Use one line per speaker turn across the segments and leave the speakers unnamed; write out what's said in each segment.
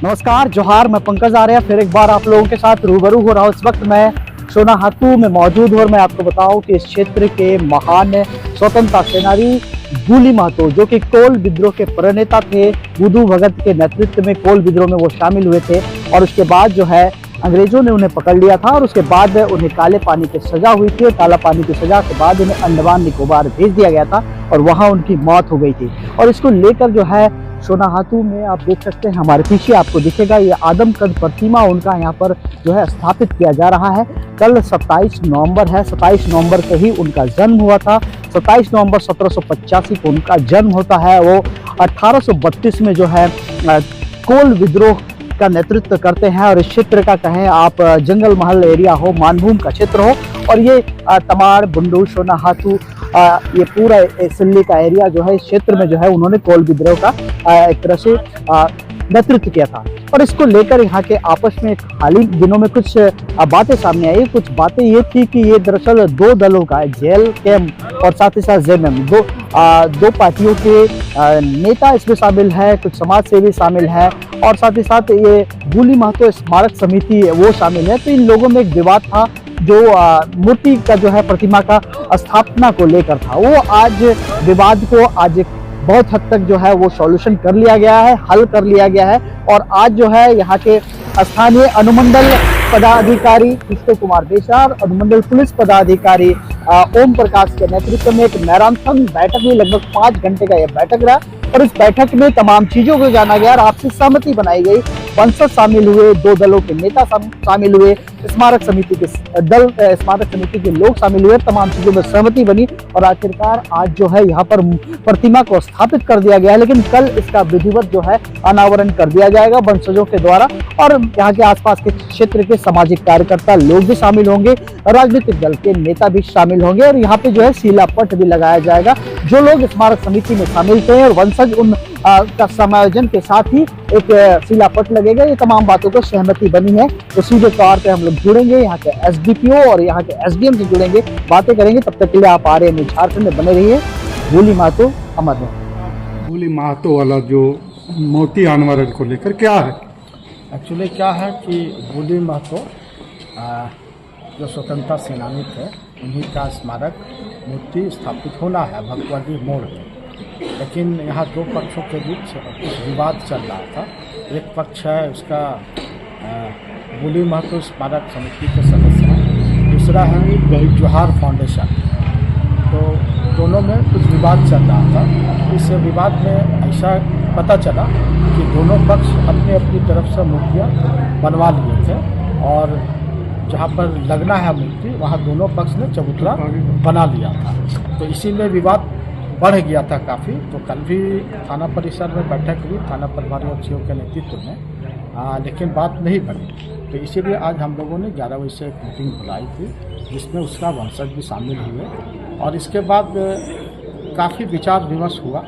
नमस्कार, जोहार। मैं पंकज आर्य फिर एक बार आप लोगों के साथ रूबरू हो रहा हूँ। इस वक्त मैं सोनाहातू में मौजूद हूँ और मैं आपको बताऊं कि इस क्षेत्र के महान स्वतंत्रता सेनानी भूली महतो, जो कि कोल विद्रोह के प्रणेता थे, बुधू भगत के नेतृत्व में कोल विद्रोह में वो शामिल हुए थे। और उसके बाद जो है अंग्रेजों ने उन्हें पकड़ लिया था और उसके बाद उन्हें काले पानी की सजा हुई थी। और काला पानी की सजा के बाद उन्हें अंडमान निकोबार भेज दिया गया था और वहां उनकी मौत हो गई थी। और इसको लेकर जो है सोनाहातू में आप देख सकते हैं, हमारे पीछे आपको दिखेगा ये आदमकद प्रतिमा उनका यहाँ पर जो है स्थापित किया जा रहा है। कल 27 नवंबर है, 27 नवंबर को ही उनका जन्म हुआ था। 27 नवंबर 1785 को उनका जन्म होता है। वो 1832 में जो है कोल विद्रोह का नेतृत्व करते हैं। और इस क्षेत्र का कहें आप जंगल महल एरिया हो, मानभूम का क्षेत्र हो, और ये तमाड़, बुंडू, सोनाहातू, ये पूरा सिल्ली का एरिया जो है, इस क्षेत्र में जो है उन्होंने कोल विद्रोह का एक तरह से नेतृत्व किया था। और इसको लेकर यहाँ के आपस में हाल ही दिनों में कुछ बातें सामने आई। कुछ बातें ये थी कि ये दरअसल दो दलों का, जेल कैम्प और साथ ही साथ जेएमएम, दो पार्टियों के नेता इसमें शामिल है, कुछ समाज सेवी शामिल है और साथ ही साथ ये भूली महतो स्मारक समिति वो शामिल है। तो इन लोगों में एक विवाद था जो मूर्ति का जो है प्रतिमा का स्थापना को लेकर था। वो आज विवाद को आज बहुत हद तक जो है वो सॉल्यूशन कर लिया गया है, हल कर लिया गया है। और आज जो है यहाँ के स्थानीय अनुमंडल पदाधिकारी कृष्ण कुमार बेसार, अनुमंडल पुलिस पदाधिकारी ओम प्रकाश के नेतृत्व में एक मैराथन बैठक में लगभग 5 घंटे का यह बैठक रहा। और इस बैठक में तमाम चीजों को जाना गया और आपसी सहमति बनाई गई। वंशज शामिल हुए, दो दलों के नेता शामिल हुए, स्मारक समिति के लोग शामिल हुए, तमाम चीजों में सहमति बनी और आखिरकार आज जो है यहाँ पर प्रतिमा को स्थापित कर दिया गया है। लेकिन कल इसका विधिवत जो है अनावरण कर दिया जाएगा वंशजों के द्वारा। और यहाँ के आसपास के क्षेत्र के सामाजिक कार्यकर्ता लोग भी शामिल होंगे, राजनीतिक दल के नेता भी शामिल होंगे और यहाँ पे जो है शिलापट भी लगाया जाएगा। जो लोग स्मारक समिति में शामिल थे और वंशज उन का समायोजन के साथ ही एक शिलापट लगेगा। ये तमाम बातों पर सहमति बनी है। तो सीधे तौर पे हम लोग जुड़ेंगे यहाँ के एसडीपीओ और यहाँ के एसडीएम से जुड़ेंगे, बातें करेंगे। तब तक के लिए आप आर्य न्यूज़ झारखंड में बने रहिए। भूली महतो अमर है।
भूली महतो वाला जो मूर्ति अनावरण को लेकर क्या है?
एक्चुअली क्या है कि भूली महतो जो स्वतंत्रता सेनानी थे, उन्हीं का स्मारक मूर्ति स्थापित होना है भगवती मोड़ में। लेकिन यहाँ दो पक्षों के बीच कुछ विवाद चल रहा था। एक पक्ष है उसका भूली महतो स्मारक समिति के सदस्य हैं, दूसरा है जोहार फाउंडेशन। तो दोनों में कुछ विवाद चल रहा था। इस विवाद में ऐसा पता चला कि दोनों पक्ष अपनी अपनी तरफ से मूर्तियाँ बनवा लिए थे और जहाँ पर लगना है मूर्ति वहाँ दोनों पक्ष ने चबूतरा बना लिया था। तो इसी में विवाद बढ़ गया था काफ़ी। तो कल भी थाना परिसर में बैठक हुई थाना प्रभारी और सीओ के नेतृत्व में, लेकिन बात नहीं बनी। तो इसीलिए आज हम लोगों ने 11 बजे से एक मीटिंग बुलाई थी जिसमें उसका वंशज भी शामिल हुए और इसके बाद काफ़ी विचार विमर्श हुआ।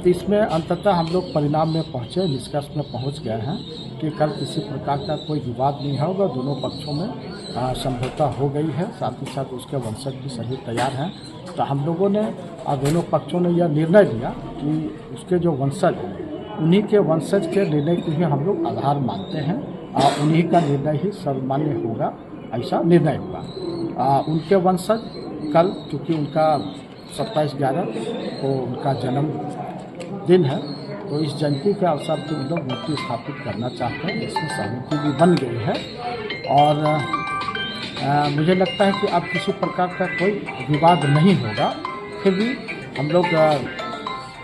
तो इसमें अंततः हम लोग परिणाम में पहुँचे, निष्कर्ष में पहुँच गए हैं कि कल किसी प्रकार का कोई विवाद नहीं होगा। दोनों पक्षों में समझौता हो गई है, साथ ही साथ उसके वंशज भी सभी तैयार हैं। तो हम लोगों ने दोनों पक्षों ने यह निर्णय लिया कि उसके जो वंशज हैं उन्हीं के वंशज के निर्णय को ही हम लोग आधार मानते हैं और उन्हीं का निर्णय ही सर्वमान्य होगा, ऐसा निर्णय हुआ। उनके वंशज कल, चूँकि उनका 27/11 को उनका जन्म दिन है, तो इस जयंती के अवसर पर लोग मूर्ति स्थापित करना चाहते हैं, इसमें सहमति भी बन गई है। और मुझे लगता है कि अब किसी प्रकार का कोई विवाद नहीं होगा। फिर भी हम लोग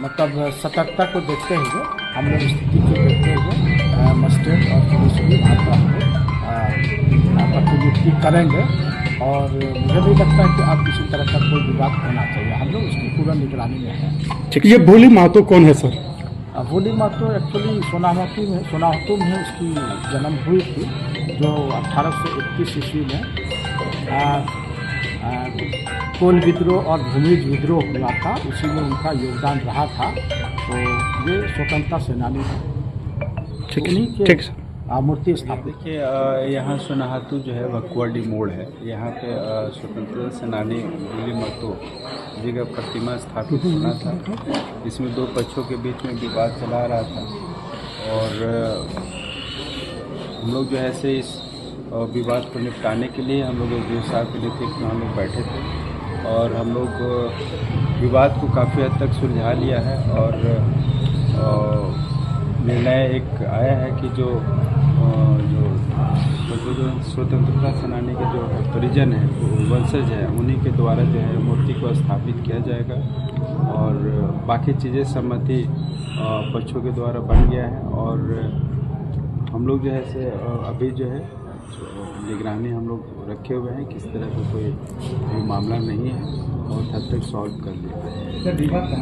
मतलब सतर्कता को देखते हुए, हम लोग स्थिति को देखते हुए मजिस्ट्रेट और पुलिस विभाग का हम लोग प्रतिनियुक्ति करेंगे और मुझे नहीं लगता है कि अब किसी तरह का कोई विवाद होना चाहिए। हम लोग उसकी पूरा निगरानी में हैं।
ठीक, ये भूली महतो कौन है सर?
भूली महतो एक्चुअली सोनाहातू में उसकी जन्म हुई थी, जो 1821 ईस्वी में कोल विद्रोह और भूमिज विद्रोह हुआ था, उसी में उनका योगदान रहा था। तो ये स्वतंत्रता सेनानी
ठीक
मूर्ति स्थापित।
देखिए, यहाँ सोनाहातू जो है भगवती मोड़ है, यहाँ पे स्वतंत्रता सेनानी भूली महतो जी का प्रतिमा स्थापित होना था। इसमें दो पक्षों के बीच में विवाद चला रहा था और हम लोग जो है से इस विवाद को निपटाने के लिए हम लोग एसडीओ साहब के नेतृत्व में हम लोग बैठे थे और हम लोग विवाद को काफ़ी हद तक सुलझा लिया है और निर्णय एक आया है कि जो स्वतंत्रता सेनानी के जो परिजन है, वंशज है, उन्हीं के द्वारा जो है मूर्ति को स्थापित किया जाएगा और बाकी चीज़ें सहमति पक्षों के द्वारा बन गया है और हम लोग जो है से अभी जो है निगरानी हम लोग रखे हुए हैं, किस तरह का कोई मामला नहीं है और हद तक सॉल्व कर लिया है।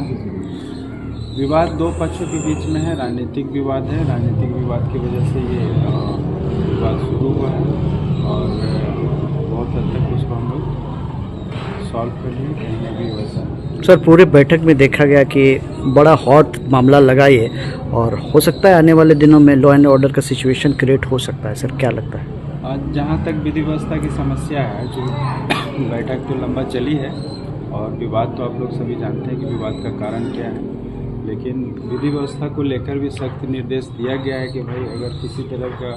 विवाद दो पक्षों के बीच में है, राजनीतिक विवाद है। राजनीतिक विवाद की वजह से ये विवाद शुरू हुआ है और बहुत हद तक उसको हम लोग सॉल्व कर लिए, कहीं भी वैसा।
सर, पूरे बैठक में देखा गया कि बड़ा हॉट मामला लगा ये और हो सकता है आने वाले दिनों में लॉ एंड ऑर्डर का सिचुएशन क्रिएट हो सकता है। सर, क्या लगता है?
आज जहाँ तक विधि व्यवस्था की समस्या है, जो बैठक तो लंबा चली है और विवाद तो आप लोग सभी जानते हैं कि विवाद का कारण क्या है, लेकिन विधि व्यवस्था को लेकर भी सख्त निर्देश दिया गया है कि भाई अगर किसी तरह का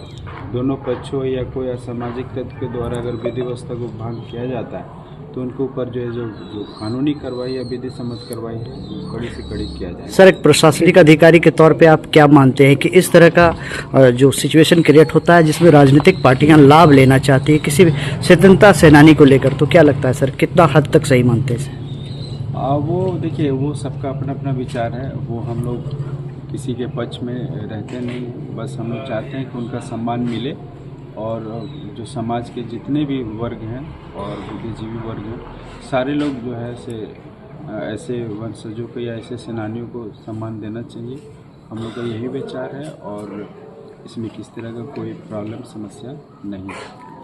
दोनों पक्षों या कोई असामाजिक तत्व के द्वारा अगर विधि व्यवस्था को भंग किया जाता है तो उनके ऊपर जो है जो कानूनी कार्रवाई या विधि सम्मत कार्रवाई है वो कड़ी से कड़ी किया जाए।
सर, एक प्रशासनिक अधिकारी के तौर पे आप क्या मानते हैं कि इस तरह का जो सिचुएशन क्रिएट होता है जिसमें राजनीतिक पार्टियां लाभ लेना चाहती है किसी भी स्वतंत्रता सेनानी को लेकर, तो क्या लगता है सर, कितना हद तक सही मानते हैं?
वो देखिए, वो सबका अपना अपना विचार है, वो हम लोग किसी के पक्ष में रहते नहीं, बस हम लोग चाहते हैं कि उनका सम्मान मिले और जो समाज के जितने भी वर्ग हैं और बुद्धिजीवी वर्ग हैं, सारे लोग जो है से ऐसे वंशजों को या ऐसे सेनानियों को सम्मान देना चाहिए। हम लोग का यही विचार है और इसमें किस तरह का कोई प्रॉब्लम समस्या नहीं है।